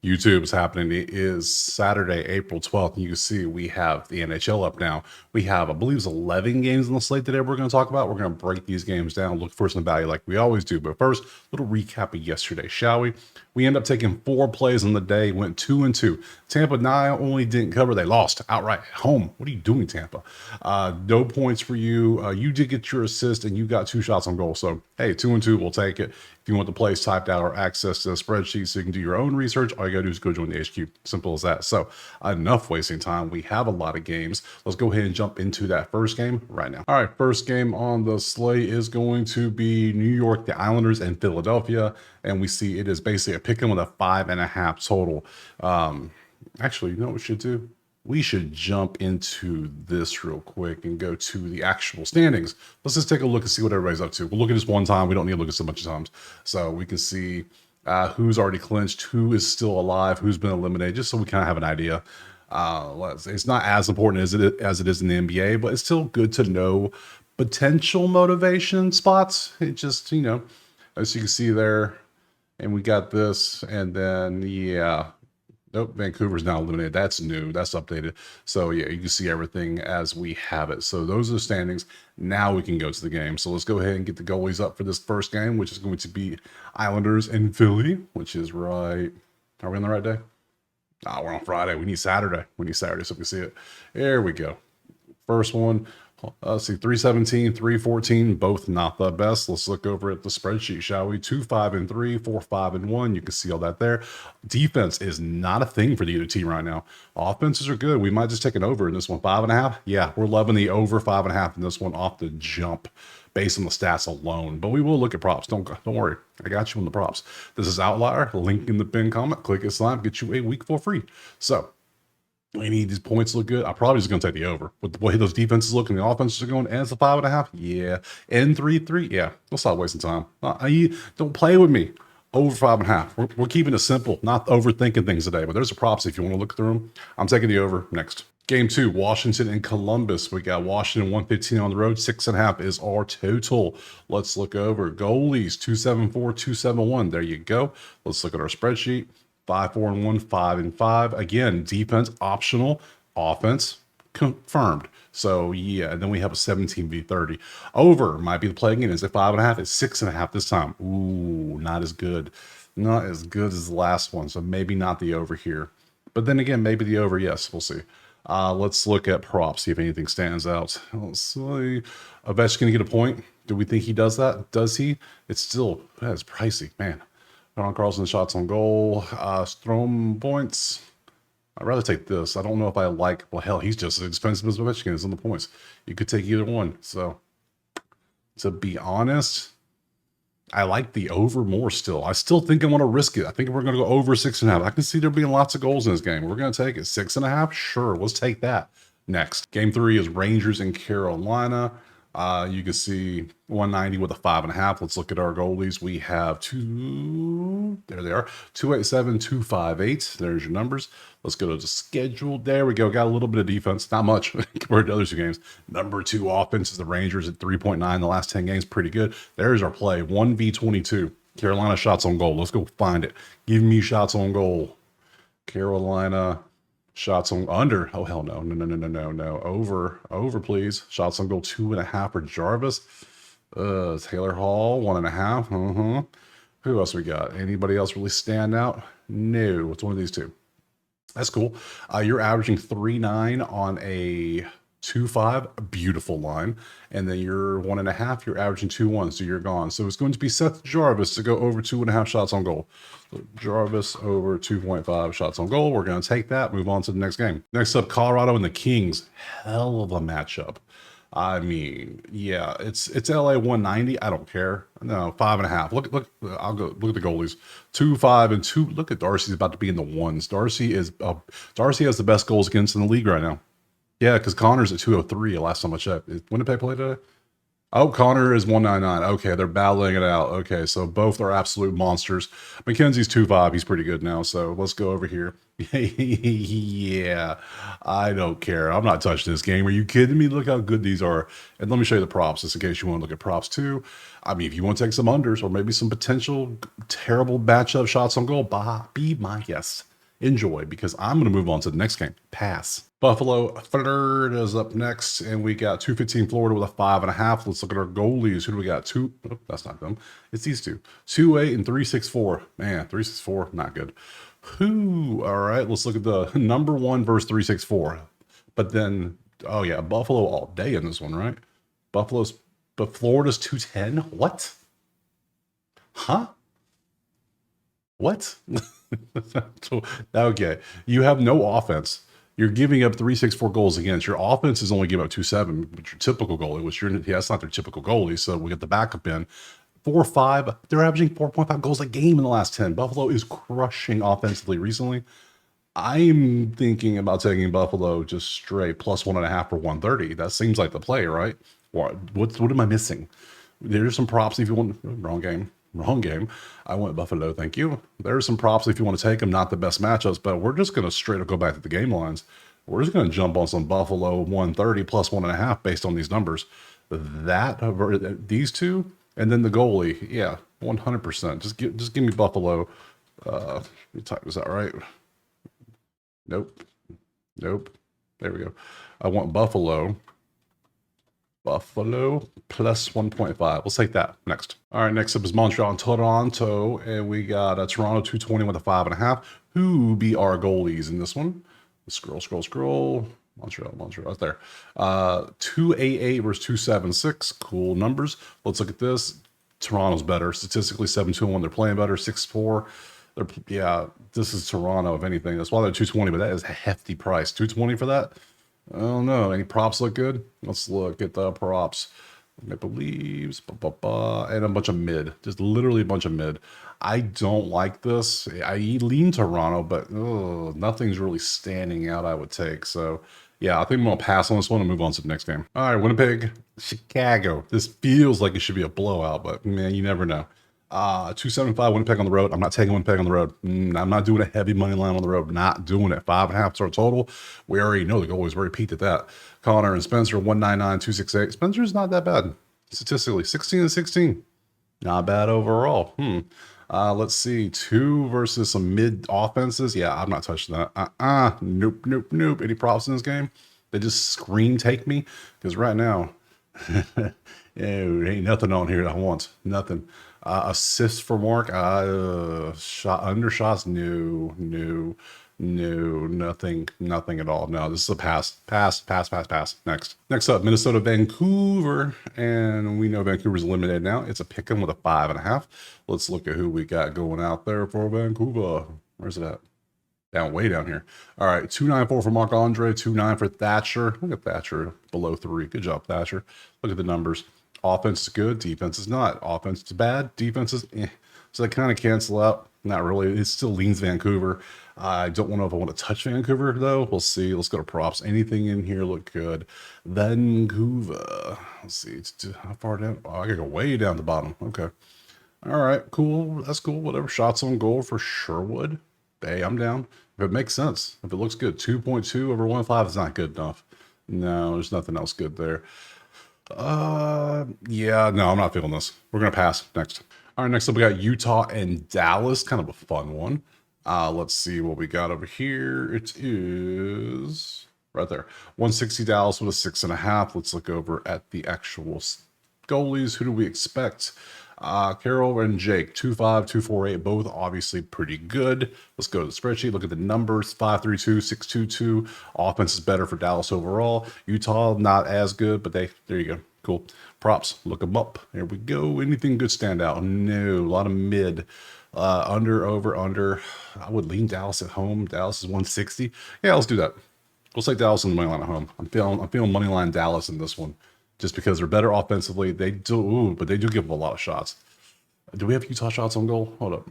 YouTube's happening. It is Saturday, April 12th. And you can see we have the NHL up now. We have, I believe, it's 11 games on the slate today we're going to talk about. We're going to break these games down, look for some value like we always do. But first, a little recap of yesterday, shall we? We end up taking 4 plays on the day, went 2-2. Tampa not only didn't cover, they lost outright at home. What are you doing, Tampa? No points for you. You did get your assist and you got 2 shots on goal. So, hey, 2-2, we'll take it. If you want the plays typed out or access to the spreadsheet so you can do your own research, all you gotta do is go join the HQ. Simple as that. So enough wasting time. We have a lot of games. Let's go ahead and jump into that first game right now. All right, first game on the slate is going to be New York, the Islanders, and Philadelphia. And we see it is basically a pick 'em with a 5.5 total. Actually, you know what we should do? We should jump into this real quick and go to the actual standings. Let's just take a look and see what everybody's up to. We'll look at this one time. We don't need to look at so much times. So we can see who's already clinched, who is still alive, who's been eliminated, just so we kind of have an idea. It's not as important as it is in the NBA, but it's still good to know potential motivation spots. It just, as you can see there, and we got this, and then, yeah. Nope, Vancouver's now eliminated. That's new. That's updated. So, yeah, you can see everything as we have it. So those are the standings. Now we can go to the game. So let's go ahead and get the goalies up for this first game, which is going to be Islanders and Philly, which is right. Are we on the right day? We're on Friday. We need Saturday. So we can see it. There we go. First one. Let's see, 317, 314, both not the best. Let's look over at the spreadsheet, shall we? 2-5-3, 4-5-1. You can see all that there. Defense is not a thing for the other team right now. Offenses are good. We might just take an over in this one. 5.5. Yeah, we're loving the over 5.5 in this one off the jump based on the stats alone. But we will look at props. Don't worry. I got you on the props. This is Outlier. Link in the pinned comment. Click it, slime, get you a week for free. So any of these points look good. I'm probably just going to take the over. With the way those defenses look and the offenses are going, and it's a 5.5. Yeah. And 3-3. Yeah. We'll stop wasting time. Don't play with me. Over 5.5. We're keeping it simple, not overthinking things today. But there's a props if you want to look through them. I'm taking the over next. Game 2, Washington and Columbus. We got Washington 115 on the road. 6.5 is our total. Let's look over goalies. 274, 271. There you go. Let's look at our spreadsheet. 5-4-1, 5-5. Again, defense optional, offense confirmed. So yeah, and then we have a 17v30. Over might be the play again. Is it 5.5? It's 6.5 this time. Ooh, not as good. Not as good as the last one. So maybe not the over here. But then again, maybe the over. Yes, we'll see. Let's look at props, see if anything stands out. Let's see. Ovechkin gonna get a point. Do we think he does that? Does he? It's pricey, man. Ron Carlson shots on goal. Strom points. I'd rather take this. I don't know if I like. Well, hell, he's just as expensive as Ovechkin is on the points. You could take either one. So, to be honest, I like the over more still. I still think I want to risk it. I think we're going to go over 6.5. I can see there being lots of goals in this game. We're going to take it. 6.5? Sure, let's take that. Next, game 3 is Rangers and Carolina. You can see 190 with a 5.5. Let's look at our goalies. We have there they are, 287, 258. There's your numbers. Let's go to the schedule. There we go. Got a little bit of defense, not much compared to other 2 games. Number 2 offense is the Rangers at 3.9 the last 10 games. Pretty good. There's our play. 1v22. Carolina shots on goal. Let's go find it. Give me shots on goal. Carolina shots on under. Oh, hell no. No. Over, please. Shots on goal 2.5 for Jarvis. Taylor Hall, 1.5. Who else we got? Anybody else really stand out? No. It's one of these 2. That's cool. You're averaging 3.9 on a 2.5. Beautiful line. And then you're 1.5. You're averaging 2.1. So you're gone. So it's going to be Seth Jarvis to go over 2.5 shots on goal. So Jarvis over 2.5 shots on goal. We're going to take that. Move on to the next game. Next up, Colorado and the Kings. Hell of a matchup. I mean, yeah, it's LA 190. I don't care. No, 5.5. Look. I'll go look at the goalies. 2, 5, and 2. Look at Darcy's about to be in the ones. Darcy has the best goals against in the league right now. Yeah, because Connor's at 203 last time I checked. Winnipeg play today? Oh, Connor is 199. Okay, they're battling it out. Okay, so both are absolute monsters. McKenzie's 2.5. He's pretty good now. So let's go over here. Yeah, I don't care. I'm not touching this game. Are you kidding me? Look how good these are. And let me show you the props, just in case you want to look at props too. I mean, if you want to take some unders or maybe some potential terrible matchup shots on goal, be my guest. enjoy, because I'm going to move on to the next game. Pass. Buffalo Florida is up next, and we got 215 Florida with a 5.5. Let's look at our goalies. Who do we got? Oh, that's not them. It's these two. 2-8 and 3-6-4. Man, 3-6-4, not good. Who? All right, let's look at the number one versus 3-6-4. But then, oh yeah, Buffalo all day in this one, right? But Florida's 210. What? Huh? What? Okay, you have no offense. You're giving up 3-6-4 goals against. Your offense is only giving up 2-7, which your typical goalie, that's not their typical goalie. So we get the backup in 4-5. They're averaging 4.5 goals a game in the last 10. Buffalo is crushing offensively recently. I'm thinking about taking Buffalo just straight plus 1.5 for 130. That seems like the play, right? What am I missing? There's some props if you want. Wrong game. I went Buffalo, thank you. There's some props if you want to take them. Not the best matchups, but we're just going to straight up go back to the game lines. We're just going to jump on some Buffalo 130 plus 1.5 based on these numbers. These two, and then the goalie. Yeah, 100%. Just give me Buffalo. Let me type this out right. Nope. There we go. I want Buffalo plus 1.5. Let's take that next. All right, next up is Montreal and Toronto, and we got Toronto 220 with a 5.5. Who be our goalies in this one? Scroll. Montreal, right there. 288 versus 276. Cool numbers. Let's look at this. Toronto's better statistically. 7-2-1. They're playing better. 6-4. This is Toronto, if anything. That's why they're 220, but that is a hefty price. 220 for that? I don't know. Any props look good? Let's look at the props. Maple Leaves, and a bunch of mid. Just literally a bunch of mid. I don't like this. I lean Toronto, but nothing's really standing out I would take. So, yeah, I think I'm going to pass on this one and move on to the next game. All right, Winnipeg, Chicago. This feels like it should be a blowout, but, man, you never know. 275 Winnipeg on the road. I'm not taking Winnipeg on the road. I'm not doing a heavy money line on the road. Not doing it. 5.5 is our total. We already know the goalie's already peaked at that. Connor and Spencer 199, 268. Spencer's not that bad statistically. 16-16. Not bad overall. Let's see. 2 versus some mid offenses. Yeah, I'm not touching that. Nope. Any props in this game? They just screen take me because right now, ain't nothing on here that I want. Nothing. Assists for Mark. Undershots. No, nothing at all. No, this is a pass. Next up, Minnesota, Vancouver, and we know Vancouver's eliminated now. It's a pick 'em with a 5.5. Let's look at who we got going out there for Vancouver. Where's it at? Way down here. All right, 294 for Marc Andre, 29 for Thatcher. Look at Thatcher below 3. Good job, Thatcher. Look at the numbers. Offense is good, defense is not. Offense is bad, defense is So they kind of cancel out. Not really. It still leans Vancouver. I don't know if I want to touch Vancouver, though. We'll see. Let's go to props. Anything in here look good. Vancouver. Let's see. How far down? Oh, I got to go way down the bottom. Okay. All right. Cool. That's cool. Whatever. Shots on goal for Sherwood. Hey, I'm down. If it makes sense. If it looks good. 2.2 over 1.5 is not good enough. No, there's nothing else good there. Yeah, no, I'm not feeling this. We're going to pass. Next. All right, next up we got Utah and Dallas. Kind of a fun one. Let's see what we got over here. It is right there. 160 Dallas with a 6.5. Let's look over at the actual goalies. Who do we expect? Carroll and Jake, 2.5, 2.48, both obviously pretty good. Let's go to the spreadsheet, look at the numbers, 5.32, 6.22. Offense is better for Dallas overall. Utah, not as good, but there you go. Cool. Props, look them up. There we go. Anything good stand out? No, a lot of mid. Under. I would lean Dallas at home. Dallas is 160. Yeah, let's do that. We'll take Dallas on the money line at home. I'm feeling money line Dallas in this one. Just because they're better offensively. They do, but they do give up a lot of shots. Do we have Utah shots on goal? Hold up.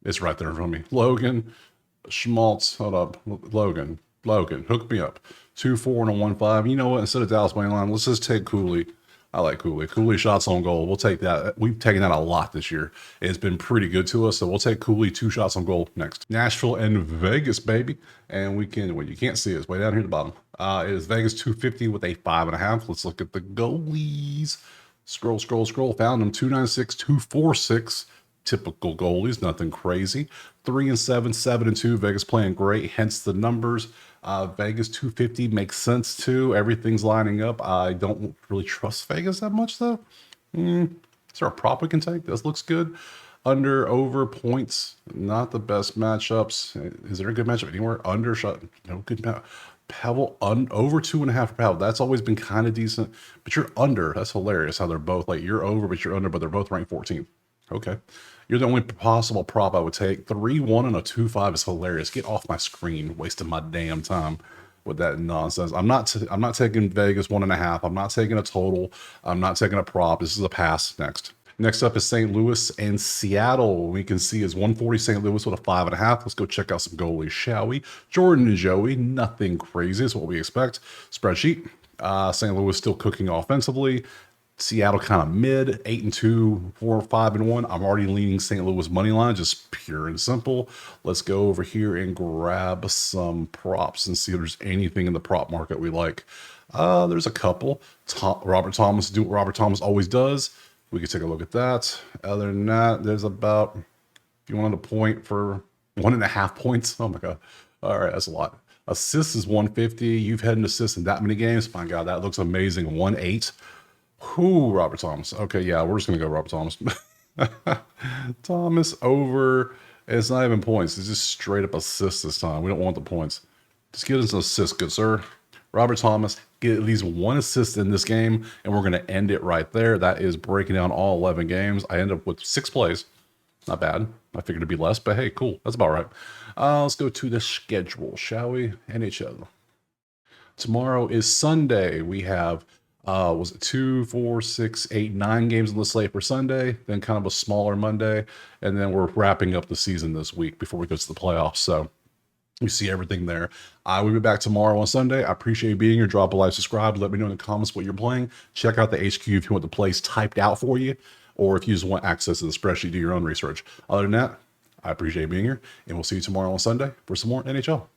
It's right there in front of me. Logan, Schmaltz, hold up. Logan, hook me up. 2.4 and a 1.5. You know what? Instead of Dallas money line, let's just take Cooley. I like Cooley. Cooley shots on goal. We'll take that. We've taken that a lot this year. It's been pretty good to us, so we'll take Cooley 2 shots on goal next. Nashville and Vegas, baby. And we can, well, you can't see it. It's way down here at the bottom. It is Vegas 250 with a 5.5. Let's look at the goalies. Scroll. Found them. 296, 246. Typical goalies, nothing crazy. 3-7, 7-2. Vegas playing great, hence the numbers. Vegas 250 makes sense too. Everything's lining up. I don't really trust Vegas that much though. Is there a prop we can take? This looks good. Under, over, points, not the best matchups. Is there a good matchup anywhere? Under, shot, no good matchup. Pavel, over 2.5 for Pavel. That's always been kind of decent, but you're under. That's hilarious how they're both like you're over, but you're under, but they're both ranked 14th. Okay. You're the only possible prop I would take. 3-1 and a 2-5 is hilarious. Get off my screen, wasting my damn time with that nonsense. I'm not taking Vegas 1.5. I'm not taking a total. I'm not taking a prop. This is a pass. Next up is St. Louis and Seattle. We can see is 140 St. Louis with a 5.5. Let's go check out some goalies, shall we? Jordan and Joey, nothing crazy is what we expect. Spreadsheet. St. Louis still cooking offensively. Seattle kind of mid, 8-2, 4-5-1. I'm already leaning St. Louis money line, just pure and simple. Let's go over here and grab some props and see if there's anything in the prop market we like. There's a couple. Robert Thomas, do what Robert Thomas always does. We can take a look at that. Other than that, there's about, if you wanted a point for 1.5 points. Oh my God. All right, that's a lot. Assists is 150. You've had an assist in that many games. My God, that looks amazing. 1.8. Whoo, Robert Thomas. Okay, yeah, we're just going to go Robert Thomas. Thomas over. It's not even points. It's just straight up assists this time. We don't want the points. Just get us an assist, good sir. Robert Thomas, get at least 1 assist in this game, and we're going to end it right there. That is breaking down all 11 games. I end up with 6 plays. Not bad. I figured it'd be less, but hey, cool. That's about right. Let's go to the schedule, shall we? NHL. Tomorrow is Sunday. We have, was it 2, 4, 6, 8, 9 games on the slate for Sunday, then kind of a smaller Monday, and then we're wrapping up the season this week before we go to the playoffs. So you see everything there. I will be back tomorrow on Sunday. I appreciate you being here. Drop a like, subscribe. Let me know in the comments what you're playing. Check out the HQ if you want the plays typed out for you, or if you just want access to the spreadsheet, do your own research. Other than that, I appreciate being here, and we'll see you tomorrow on Sunday for some more NHL.